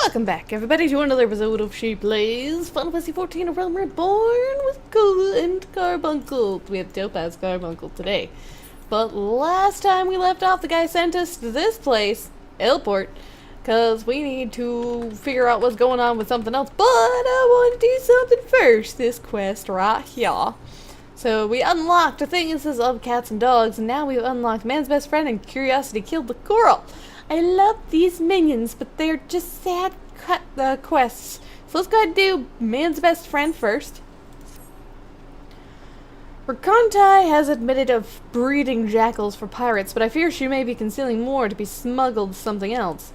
Welcome back, everybody, to another episode of She Plays FFXIV: A Realm Reborn with Cola and Carbuncle. We have dope-ass Carbuncle today. But last time we left off, the guy sent us to this place, Airport, because we need to figure out what's going on with something else. But I want to do something first, this quest right here. So we unlocked the things of cats and dogs, and now we've unlocked Man's Best Friend and Curiosity Killed the Coral. I love these minions, but they're just sad quests. So let's go ahead and do Man's Best Friend first. Rakontai has admitted of breeding jackals for pirates, but I fear she may be concealing more to be smuggled something else.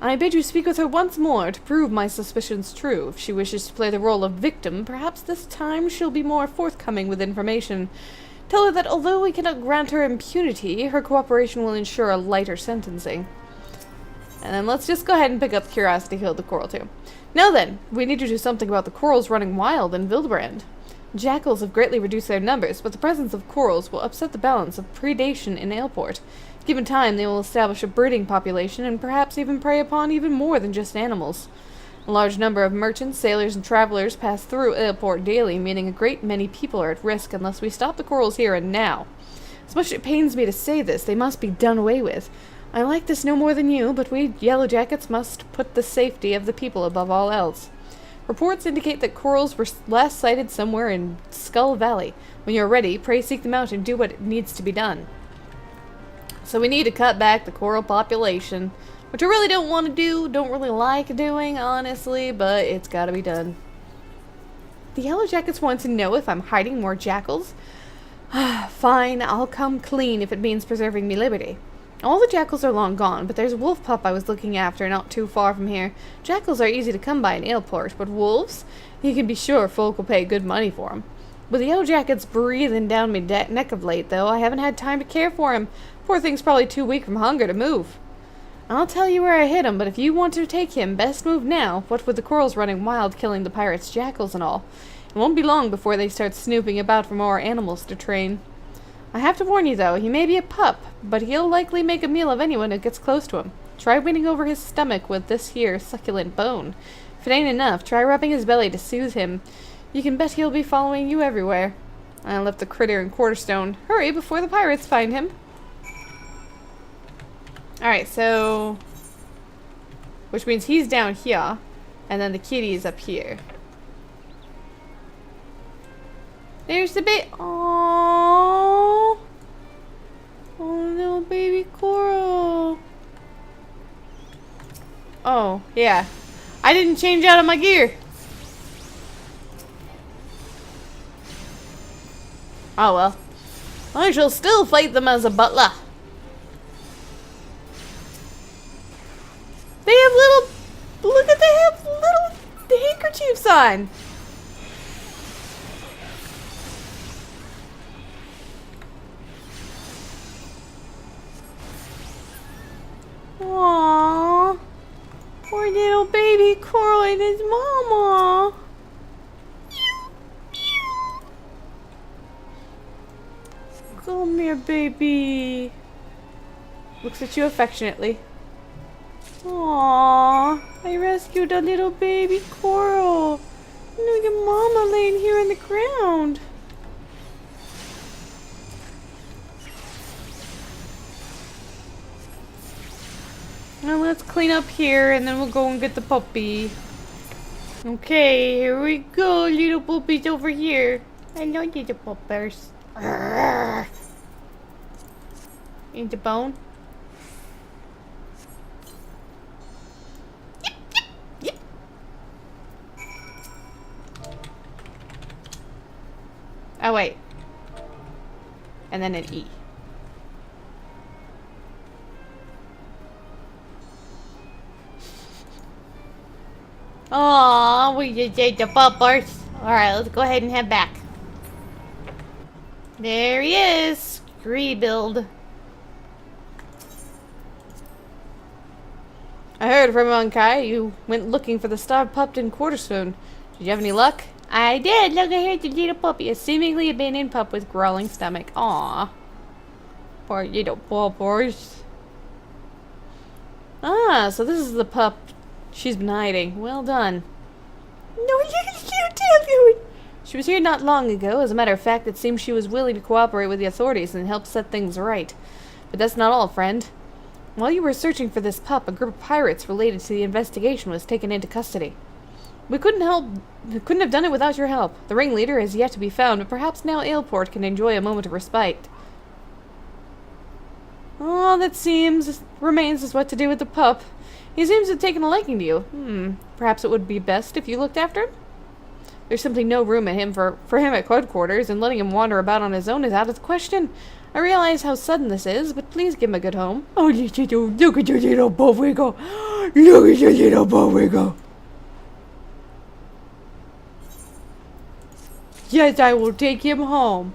I bid you speak with her once more to prove my suspicions true. If she wishes to play the role of victim, perhaps this time she'll be more forthcoming with information. Tell her that although we cannot grant her impunity, her cooperation will ensure a lighter sentencing. And then let's just go ahead and pick up Curiosity Killed the Coral too. Now then, we need to do something about the corals running wild in Vildebrand. Jackals have greatly reduced their numbers, but the presence of corals will upset the balance of predation in Ailport. Given time, they will establish a breeding population and perhaps even prey upon even more than just animals. A large number of merchants, sailors, and travelers pass through Ailport daily, meaning a great many people are at risk unless we stop the corals here and now. As much as it pains me to say this, they must be done away with. I like this no more than you, but we Yellowjackets must put the safety of the people above all else. Reports indicate that corals were last sighted somewhere in Skull Valley. When you're ready, pray seek them out and do what needs to be done. So we need to cut back the coral population, which I really don't want to do, don't really like doing, honestly, but it's gotta be done. The Yellowjackets want to know if I'm hiding more jackals? Fine, I'll come clean if it means preserving me liberty. All the jackals are long gone, but there's a wolf pup I was looking after not too far from here. Jackals are easy to come by in Ailport, but wolves? You can be sure folk will pay good money for 'em. With the Yellowjackets breathing down me neck of late, though, I haven't had time to care for him. Poor thing's probably too weak from hunger to move. I'll tell you where I hid him, but if you want to take him, best move now, what with the corals running wild killing the pirates' jackals and all. It won't be long before they start snooping about for more animals to train. I have to warn you, though, he may be a pup, but he'll likely make a meal of anyone who gets close to him. Try winning over his stomach with this here succulent bone. If it ain't enough, try rubbing his belly to soothe him. You can bet he'll be following you everywhere. I left the critter in Quarterstone. Hurry before the pirates find him. Alright, so... which means he's down here, and then the kitty's up here. There's the bit. Aww. Oh, little baby coral. Oh, yeah. I didn't change out of my gear. Oh well. I shall still fight them as a butler. They have little... look at, they have little handkerchiefs on. Aww. Poor little baby coral and his mama. Come here, baby. Looks at you affectionately. Aww. I rescued a little baby coral. Look at mama laying here on the ground. Now let's clean up here and then we'll go and get the puppy. Okay, here we go, little puppies over here. Hello, little puppers. Eat the bone. Yep, yep, yep. Oh, wait. And then an E. Aww, we just ate the puppers. Alright, let's go ahead and head back. There he is. Rebuild. I heard from Monkai you went looking for the starved pup in Quarterstone. Did you have any luck? I did. Look, I heard the little puppy. A seemingly abandoned pup with growling stomach. Aww. Poor little puppers. Ah, so this is the pup She's been hiding. Well done. No, you tell you. She was here not long ago. As a matter of fact, it seems she was willing to cooperate with the authorities and help set things right. But that's not all, friend. While you were searching for this pup, a group of pirates related to the investigation was taken into custody. We couldn't have done it without your help. The ringleader is yet to be found, but perhaps now Aleport can enjoy a moment of respite. All that remains is what to do with the pup. He seems to have taken a liking to you. Perhaps it would be best if you looked after him? There's simply no room in him for him at headquarters, and letting him wander about on his own is out of the question. I realize how sudden this is, but please give him a good home. Oh, look at your little bullwiggle. Look at your little bullwiggle. Yes, I will take him home.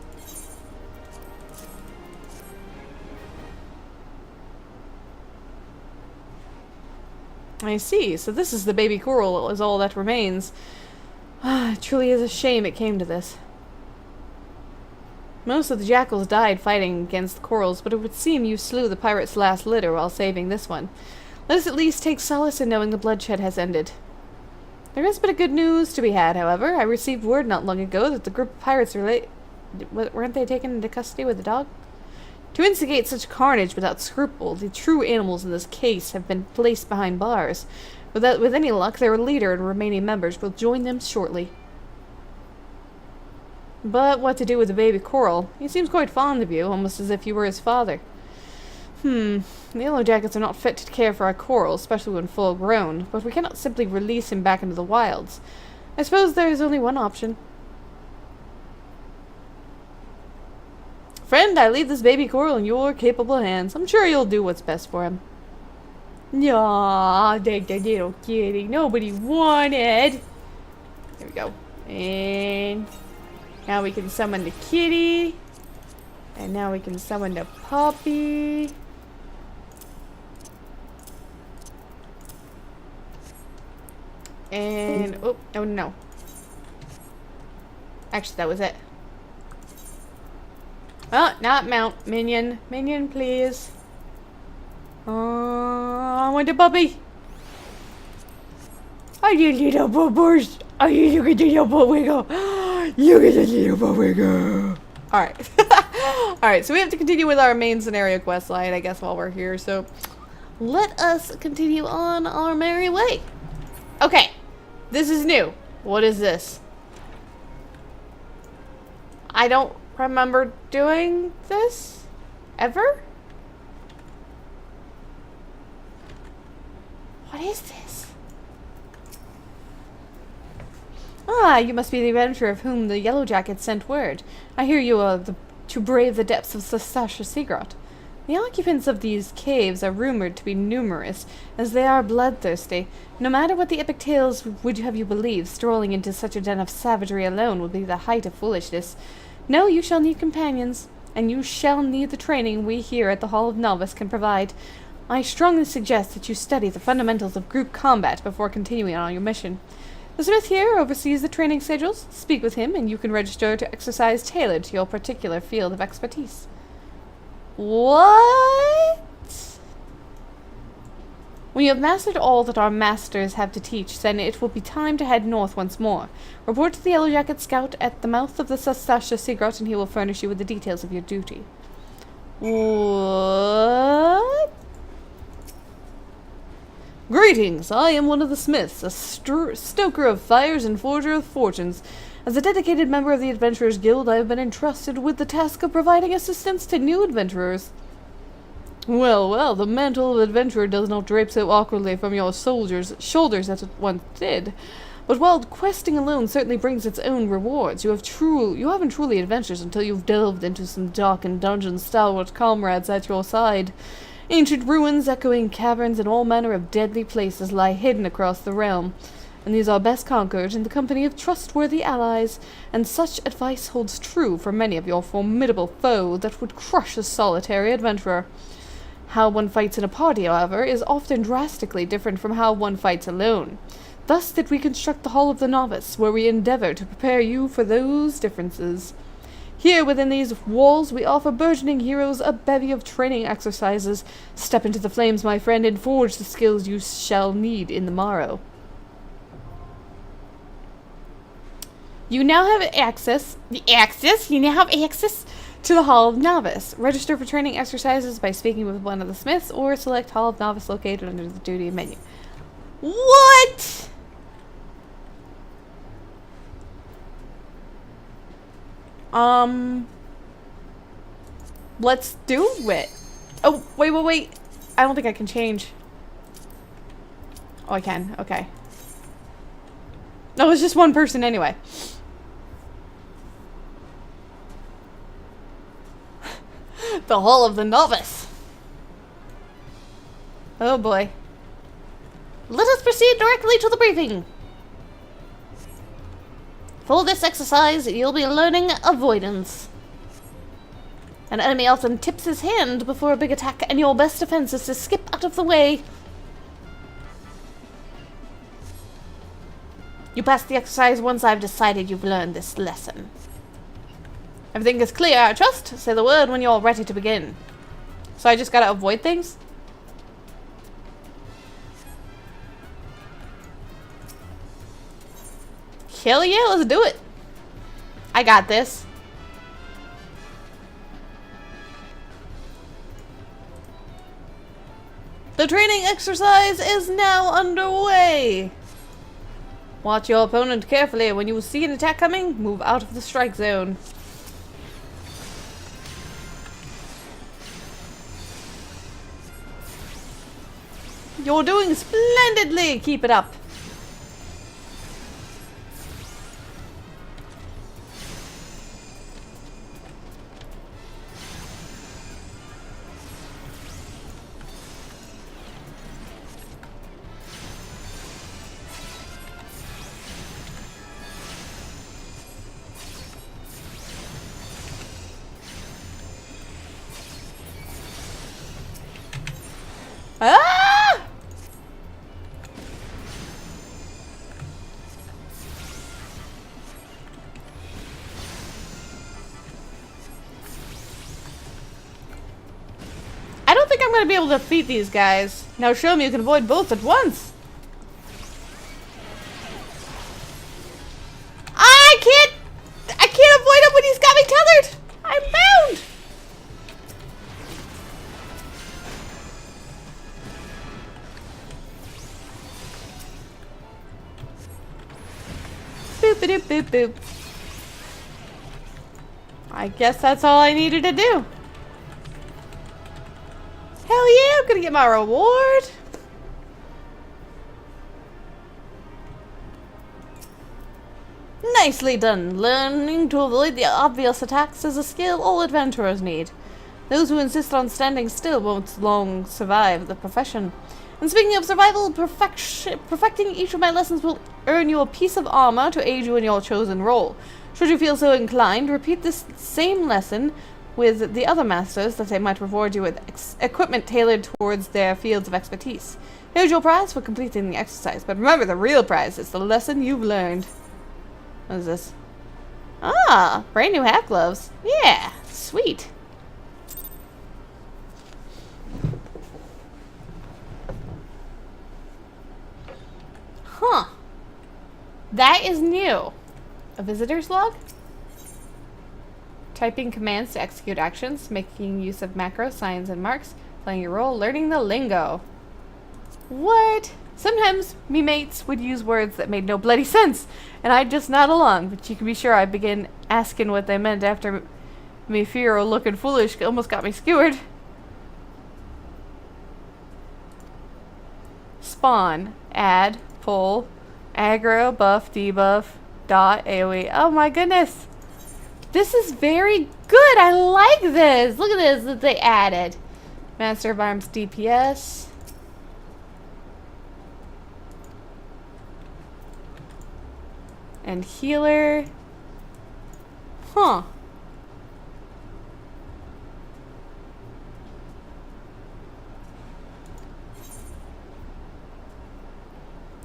I see. So this is the baby coral, is all that remains. It truly is a shame it came to this. Most of the jackals died fighting against the corals, but it would seem you slew the pirate's last litter while saving this one. Let us at least take solace in knowing the bloodshed has ended. There is a bit of good news to be had, however. I received word not long ago that the group of pirates weren't they taken into custody with the dog? To instigate such carnage without scruple, the true animals in this case have been placed behind bars. With any luck, their leader and remaining members will join them shortly. But what to do with the baby coral? He seems quite fond of you, almost as if you were his father. The yellow jackets are not fit to care for our coral, especially when full grown, but we cannot simply release him back into the wilds. I suppose there is only one option. Friend, I leave this baby coral in your capable hands. I'm sure you'll do what's best for him. Aww, take the little kitty. Nobody wanted. There we go. And now we can summon the kitty. And now we can summon the puppy. And oh no. Actually, that was it. Oh, not mount. Minion. Minion, please. I want a puppy. Are you little bubbers? Are you look at the little butt wiggle? Look at the little butt wiggle. Alright. Alright, so we have to continue with our main scenario quest line, I guess, while we're here. So, let us continue on our merry way. Okay. This is new. What is this? I don't remember doing this ever? What is this? Ah, you must be the adventurer of whom the Yellow Jacket sent word. I hear you are to brave the depths of Sastasha. The occupants of these caves are rumored to be numerous, as they are bloodthirsty. No matter what the epic tales would have you believe, strolling into such a den of savagery alone would be the height of foolishness. No, you shall need companions, and you shall need the training we here at the Hall of Novice can provide. I strongly suggest that you study the fundamentals of group combat before continuing on your mission. The smith here oversees the training schedules. Speak with him, and you can register to exercise tailored to your particular field of expertise. What? When you have mastered all that our masters have to teach, then it will be time to head north once more. Report to the Yellow Jacket Scout at the mouth of the Sastasha Seagrot, and he will furnish you with the details of your duty. What? Greetings! I am one of the smiths, a stoker of fires and forger of fortunes. As a dedicated member of the Adventurers Guild, I have been entrusted with the task of providing assistance to new adventurers. Well, well, the mantle of adventurer does not drape so awkwardly from your shoulders as it once did. But while questing alone certainly brings its own rewards, you haven't truly adventured until you've delved into some darkened dungeons, stalwart comrades at your side. Ancient ruins, echoing caverns, and all manner of deadly places lie hidden across the realm, and these are best conquered in the company of trustworthy allies, and such advice holds true for many of your formidable foes that would crush a solitary adventurer. How one fights in a party, however, is often drastically different from how one fights alone. Thus did we construct the Hall of the Novice, where we endeavor to prepare you for those differences. Here, within these walls, we offer burgeoning heroes a bevy of training exercises. Step into the flames, my friend, and forge the skills you shall need in the morrow. You now have access to the Hall of Novice. Register for training exercises by speaking with one of the smiths, or select Hall of Novice located under the duty menu. What? Let's do it. Oh, wait. I don't think I can change. Oh, I can. Okay. No, it's just one person anyway. The Hall of the Novice. Oh boy. Let us proceed directly to the briefing. For this exercise, you'll be learning avoidance. An enemy often tips his hand before a big attack, and your best defense is to skip out of the way. You pass the exercise once I've decided you've learned this lesson. Everything is clear, I trust. Say the word when you're ready to begin. So I just gotta avoid things? Hell yeah, let's do it. I got this. The training exercise is now underway. Watch your opponent carefully. When you see an attack coming, move out of the strike zone. You're doing splendidly! Keep it up. Ah! I don't think I'm going to be able to defeat these guys. Now show me you can avoid both at once. I can't avoid him when he's got me tethered. I'm bound. Boop, boop, boop. I guess that's all I needed to do. Hell yeah, I'm gonna get my reward. Nicely done. Learning to avoid the obvious attacks is a skill all adventurers need. Those who insist on standing still won't long survive the profession. And speaking of survival, perfecting each of my lessons will earn you a piece of armor to aid you in your chosen role. Should you feel so inclined, repeat this same lesson with the other masters that they might reward you with equipment tailored towards their fields of expertise. Here's your prize for completing the exercise, but remember the real prize is the lesson you've learned. What is this? Ah, brand new half gloves. Yeah, sweet. Huh. That is new. A visitor's log? Typing commands to execute actions, making use of macro signs and marks, playing your role, learning the lingo. What? Sometimes me mates would use words that made no bloody sense, and I'd just nod along, but you can be sure I'd begin asking what they meant after me fear or looking foolish almost got me skewered. Spawn, add, pull, aggro, buff, debuff, dot, AoE. Oh my goodness. This is very good. I like this. Look at this that they added. Master of Arms DPS. And healer. Huh.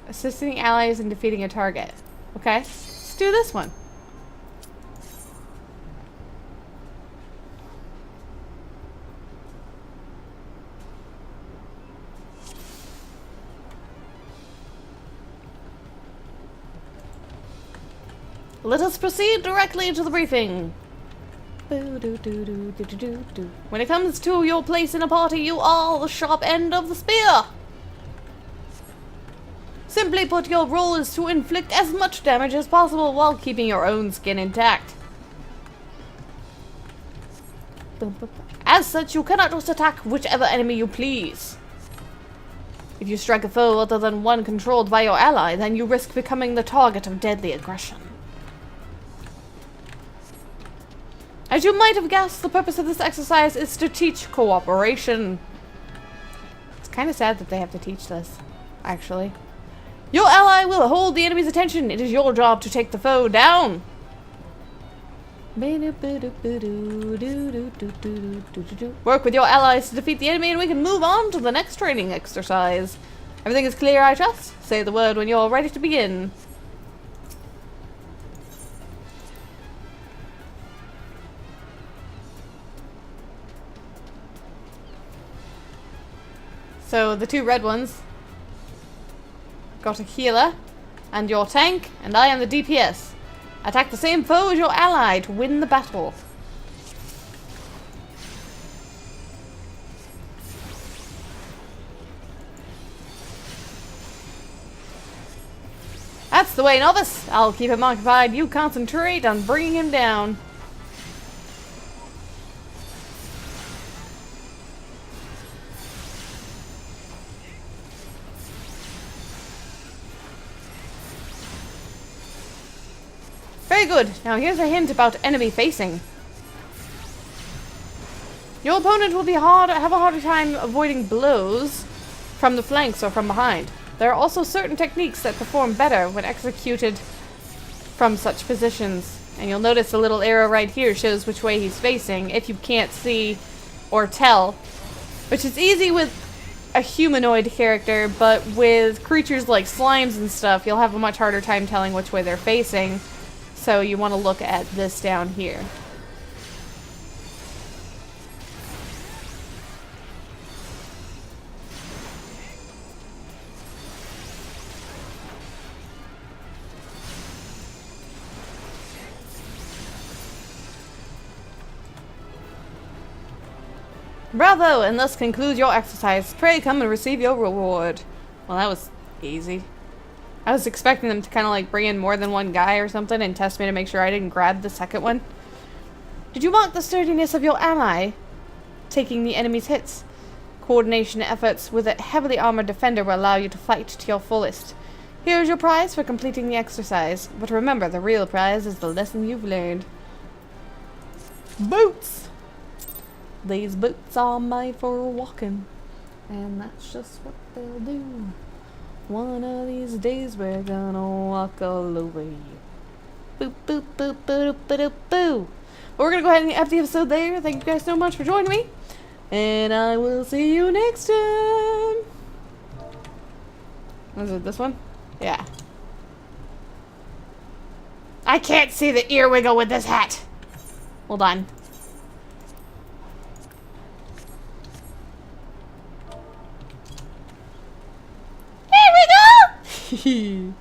Assisting allies in defeating a target. Okay. Let's do this one. Let us proceed directly to the briefing. When it comes to your place in a party, you are the sharp end of the spear. Simply put, your role is to inflict as much damage as possible while keeping your own skin intact. As such, you cannot just attack whichever enemy you please. If you strike a foe other than one controlled by your ally, then you risk becoming the target of deadly aggression. As you might have guessed, the purpose of this exercise is to teach cooperation. It's kind of sad that they have to teach this, actually. Your ally will hold the enemy's attention. It is your job to take the foe down. Work with your allies to defeat the enemy and we can move on to the next training exercise. Everything is clear, I trust? Say the word when you're ready to begin. So the two red ones got a healer and your tank, and I am the DPS. Attack the same foe as your ally to win the battle. That's the way, novice. I'll keep him occupied. You concentrate on bringing him down. Very good. Now here's a hint about enemy facing. Your opponent will have a harder time avoiding blows from the flanks or from behind. There are also certain techniques that perform better when executed from such positions. And you'll notice the little arrow right here shows which way he's facing if you can't see or tell. Which is easy with a humanoid character, but with creatures like slimes and stuff, you'll have a much harder time telling which way they're facing. So you want to look at this down here. Bravo! And thus concludes your exercise. Pray come and receive your reward. Well, that was easy. I was expecting them to kind of like bring in more than one guy or something and test me to make sure I didn't grab the second one. Did you mark the sturdiness of your ally? Taking the enemy's hits. Coordination efforts with a heavily armored defender will allow you to fight to your fullest. Here is your prize for completing the exercise. But remember, the real prize is the lesson you've learned. Boots! These boots are made for walking. And that's just what they'll do. One of these days we're gonna walk all over you. Boop, boop, boop, boop, boop, boop, boop. But we're gonna go ahead and end the episode there. Thank you guys so much for joining me. And I will see you next time. Was it this one? Yeah. I can't see the ear wiggle with this hat. Hold on. Here we go!